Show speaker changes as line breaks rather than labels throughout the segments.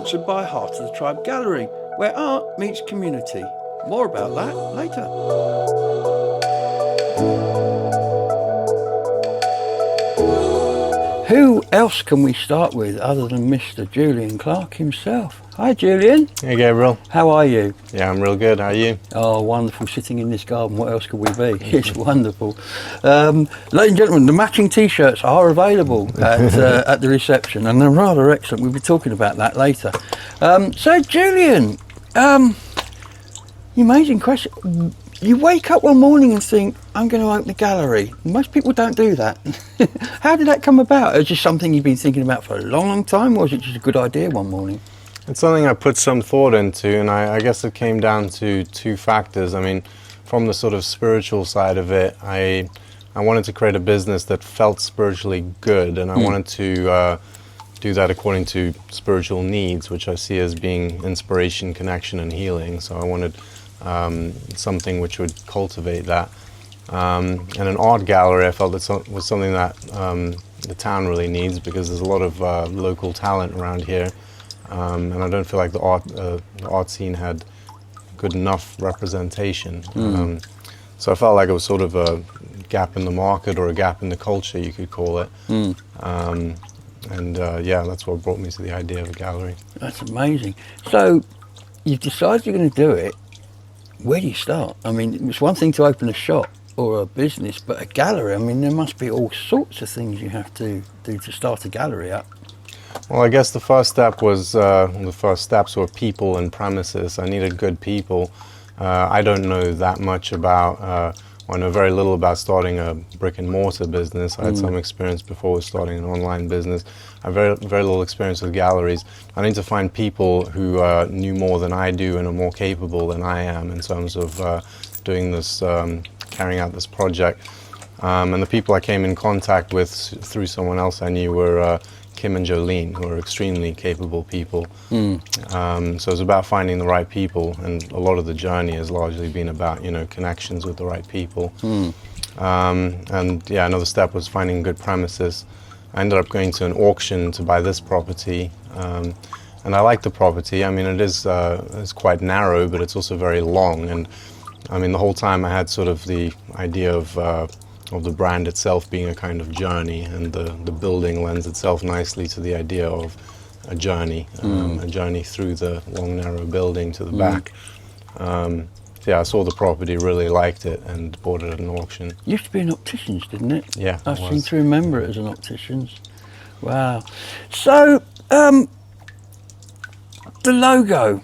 sponsored by Heart of the Tribe Gallery, where art meets community. More about that later. Who else can we start with other than Mr. Julian Clark himself? Hi Julian.
Hey Gabriel.
How are you?
Yeah, I'm real good. How are you?
Oh, wonderful. Sitting in this garden, what else could we be? It's wonderful. Ladies and gentlemen, the matching T-shirts are available at the reception, and they're rather excellent. We'll be talking about that later. So Julian, amazing question. You wake up one morning and think, I'm going to open a gallery. Most people don't do that. How did that come about? Is it just something you've been thinking about for a long, long time, or is it just a good idea one morning?
It's something I put some thought into, and I guess it came down to two factors. I mean, from the sort of spiritual side of it, I wanted to create a business that felt spiritually good, and I wanted to do that according to spiritual needs, which I see as being inspiration, connection, and healing. So I wanted something which would cultivate that. And an art gallery, I felt that was something that the town really needs, because there's a lot of local talent around here. And I don't feel like the art scene had good enough representation. So I felt like it was sort of a gap in the market, or a gap in the culture, you could call it. Yeah, that's what brought me to the idea of a gallery.
That's amazing. So you've decided you're going to do it. Where do you start? I mean, it's one thing to open a shop or a business, but a gallery, I mean, there must be all sorts of things you have to do to start a gallery up.
Well, I guess the first step was, the first steps were people and premises. I needed good people. I don't know that much about, I know very little about starting a brick and mortar business. I had some experience before starting an online business. I have very little experience with galleries. I need to find people who knew more than I do and are more capable than I am in terms of doing this, carrying out this project. And the people I came in contact with through someone else I knew were Kim and Julian, who are extremely capable people. So it's about finding the right people, and a lot of the journey has largely been about, connections with the right people. And yeah, another step was finding good premises. I ended up going to an auction to buy this property, and I like the property. I mean, it's quite narrow, but it's also very long. And I mean, the whole time I had sort of the idea of the brand itself being a kind of journey, and the building lends itself nicely to the idea of a journey through the long, narrow building to the back. Yeah, I saw the property, really liked it, and bought it at an auction.
Used to be an optician's, didn't it?
Yeah,
I seem to remember it as an optician's. Wow. So, the logo.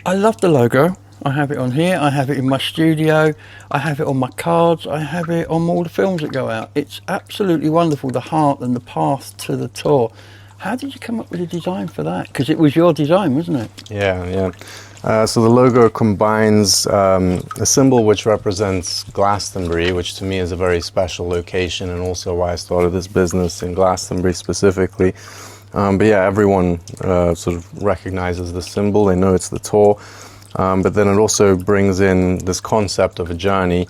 I love the logo. I have it on here, I have it in my studio, I have it on my cards, I have it on all the films that go out. It's absolutely wonderful, the heart and the path to the tour. How did you come up with a design for that? Because it was your design, wasn't it?
Yeah. So the logo combines a symbol which represents Glastonbury, which to me is a very special location, and also why I started this business in Glastonbury specifically. But yeah, everyone sort of recognizes the symbol, they know it's the tour. But then it also brings in this concept of a journey.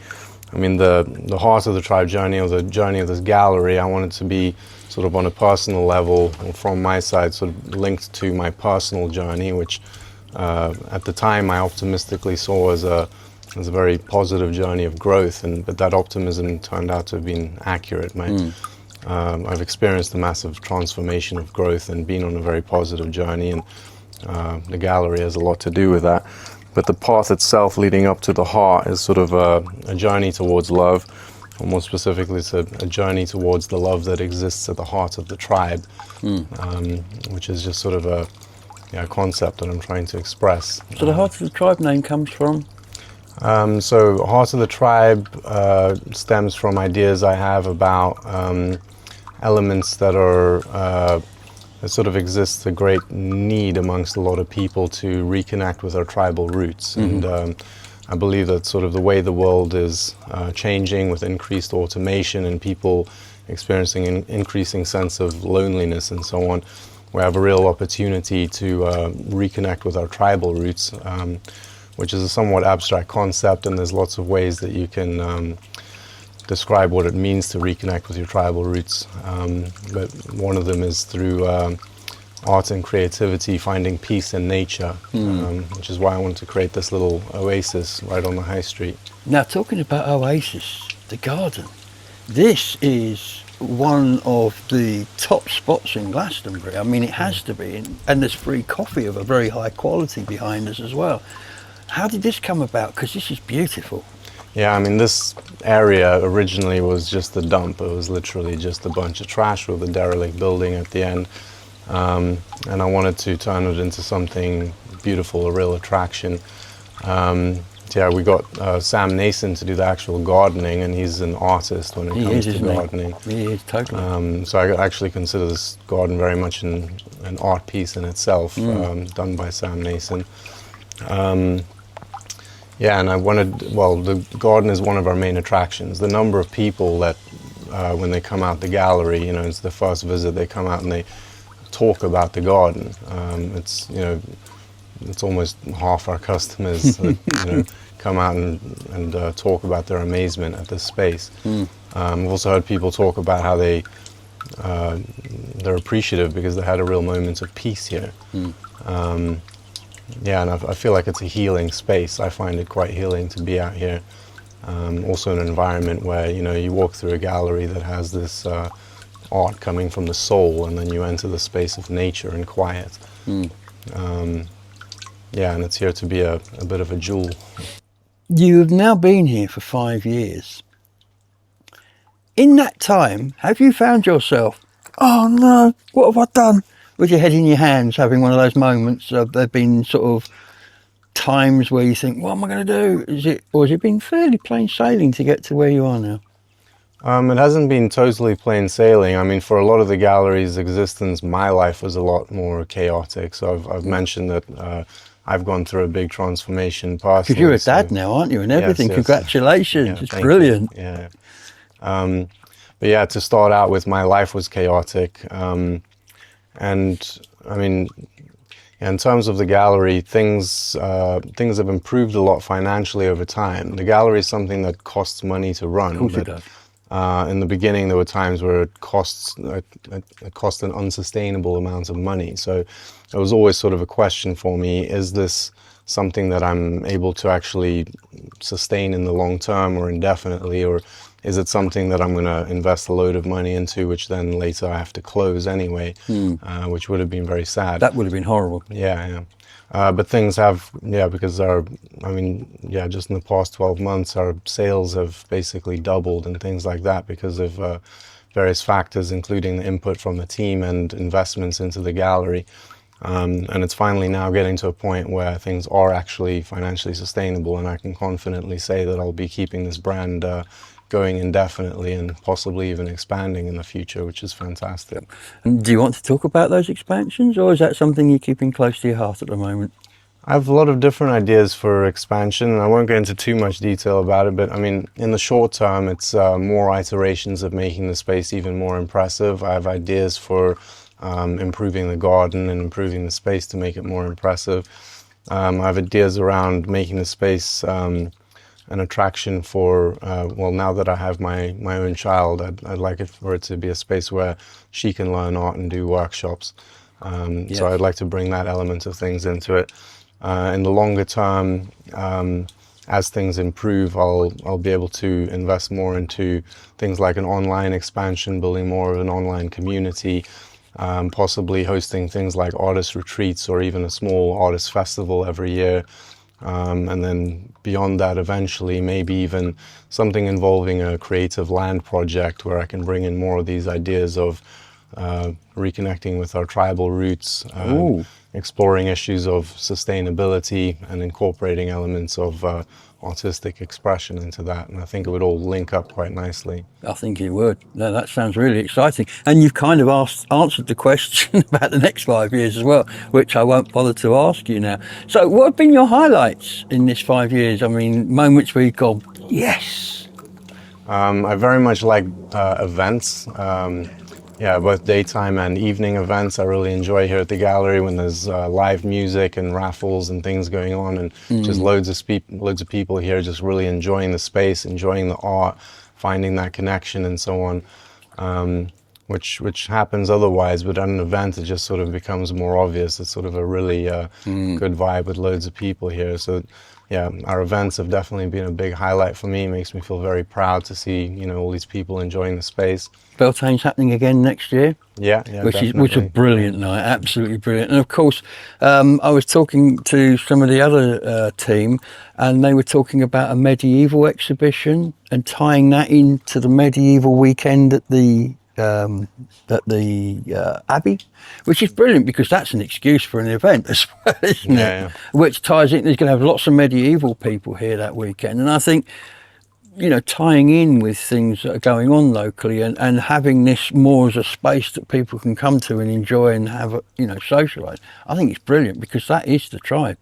I mean, the Heart of the Tribe journey, or the journey of this gallery, I wanted to be sort of on a personal level, or from my side, sort of linked to my personal journey, which at the time I optimistically saw as a very positive journey of growth, but that optimism turned out to have been accurate. I've experienced a massive transformation of growth and been on a very positive journey, and the gallery has a lot to do with that. But the path itself leading up to the heart is sort of a journey towards love, or more specifically, it's a journey towards the love that exists at the heart of the tribe, which is just sort of a concept that I'm trying to express.
So the Heart of the Tribe name comes from?
So Heart of the Tribe stems from ideas I have about elements that are there sort of exists a great need amongst a lot of people to reconnect with our tribal roots. And I believe that sort of the way the world is changing with increased automation and people experiencing an increasing sense of loneliness and so on, we have a real opportunity to reconnect with our tribal roots, which is a somewhat abstract concept, and there's lots of ways that you can describe what it means to reconnect with your tribal roots. But one of them is through art and creativity, finding peace in nature, which is why I wanted to create this little oasis right on the high street.
Now, talking about Oasis, the garden, this is one of the top spots in Glastonbury. I mean, it has to be. And there's free coffee of a very high quality behind us as well. How did this come about? Because this is beautiful.
Yeah, I mean, this area originally was just a dump. It was literally just a bunch of trash with a derelict building at the end. And I wanted to turn it into something beautiful, a real attraction. Yeah, we got Sam Nason to do the actual gardening, and he's an artist when it comes to gardening.
He is, totally.
So I actually consider this garden very much an art piece in itself, done by Sam Nason. Yeah, and I wanted, well, the garden is one of our main attractions. The number of people that, when they come out the gallery, you know, it's the first visit, they come out and they talk about the garden. It's, you know, it's almost half our customers that, you know, come out and talk about their amazement at this space. I've also heard people talk about how they're appreciative because they had a real moment of peace here. Yeah, and I feel like it's a healing space. I find it quite healing to be out here. Also an environment where, you know, you walk through a gallery that has this art coming from the soul, and then you enter the space of nature and quiet. Yeah, and it's here to be a bit of a jewel.
You have now been here for 5 years. In that time, have you found yourself, oh no, what have I done? With your head in your hands, having one of those moments of there been sort of times where you think, what am I going to do? Or has it been fairly plain sailing to get to where you are now?
It hasn't been totally plain sailing. I mean, for a lot of the gallery's existence, my life was a lot more chaotic. So I've mentioned that I've gone through a big transformation personally.
Because you're a dad now, aren't you? And everything. Yes. Congratulations. Yeah, it's brilliant.
You. Yeah. But yeah, to start out with, my life was chaotic. And I mean, in terms of the gallery, things have improved a lot financially over time. The gallery is something that costs money to run.
Of course it does.
In the beginning, there were times where it cost an unsustainable amount of money. So it was always sort of a question for me: is this something that I'm able to actually sustain in the long term or indefinitely, or is it something that I'm going to invest a load of money into, which then later I have to close anyway, which would have been very sad.
That would have been horrible.
Yeah. But things have, because just in the past 12 months, our sales have basically doubled and things like that because of various factors, including the input from the team and investments into the gallery. And it's finally now getting to a point where things are actually financially sustainable, and I can confidently say that I'll be keeping this brand going indefinitely and possibly even expanding in the future, which is fantastic.
And do you want to talk about those expansions, or is that something you're keeping close to your heart at the moment?
I have a lot of different ideas for expansion, and I won't go into too much detail about it, but I mean, in the short term, it's more iterations of making the space even more impressive. I have ideas for improving the garden and improving the space to make it more impressive. I have ideas around making the space an attraction for, now that I have my own child, I'd like it for it to be a space where she can learn art and do workshops. Yes. So I'd like to bring that element of things into it. In the longer term, as things improve, I'll be able to invest more into things like an online expansion, building more of an online community, possibly hosting things like artist retreats or even a small artist festival every year. And then beyond that, eventually, maybe even something involving a creative land project where I can bring in more of these ideas of reconnecting with our tribal roots, exploring issues of sustainability and incorporating elements of artistic expression into that. And I think it would all link up quite nicely.
I think it would. No, that sounds really exciting. And you've kind of answered the question about the next 5 years as well, which I won't bother to ask you now. So what have been your highlights in this 5 years? I mean, moments where you've gone, yes.
I very much like events. Both daytime and evening events I really enjoy here at the gallery, when there's live music and raffles and things going on, and just loads of people here just really enjoying the space, enjoying the art, finding that connection and so on. which happens otherwise, but at an event it just sort of becomes more obvious. It's sort of a really good vibe with loads of people here. So yeah, our events have definitely been a big highlight for me. It makes me feel very proud to see, you know, all these people enjoying the space.
Beltane's happening again next year.
Yeah,
Which is
definitely.
a brilliant night, absolutely brilliant. And of course, I was talking to some of the other team, and they were talking about a medieval exhibition and tying that into the medieval weekend at the Abbey, which is brilliant because that's an excuse for an event as well, isn't it?
Yeah.
Which ties in. There's going to have lots of medieval people here that weekend, and I think, you know, tying in with things that are going on locally and having this more as a space that people can come to and enjoy and have, you know, socialise. I think it's brilliant because that is the tribe.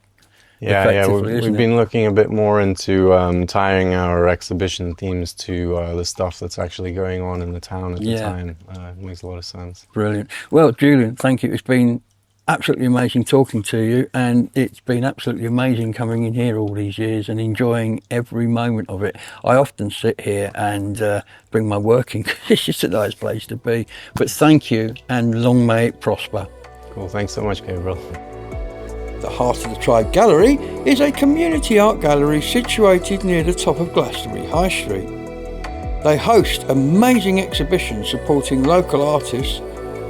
Yeah. We've been looking a bit more into tying our exhibition themes to the stuff that's actually going on in the town at the time. It makes a lot of sense.
Brilliant. Well, Julian, thank you. It's been absolutely amazing talking to you, and it's been absolutely amazing coming in here all these years and enjoying every moment of it. I often sit here and bring my work in because it's just a nice place to be. But thank you, and long may it prosper.
Cool. Thanks so much, Gabriel.
The Heart of the Tribe Gallery is a community art gallery situated near the top of Glastonbury High Street. They host amazing exhibitions supporting local artists,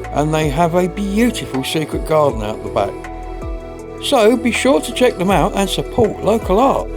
and they have a beautiful secret garden out the back. So be sure to check them out and support local art.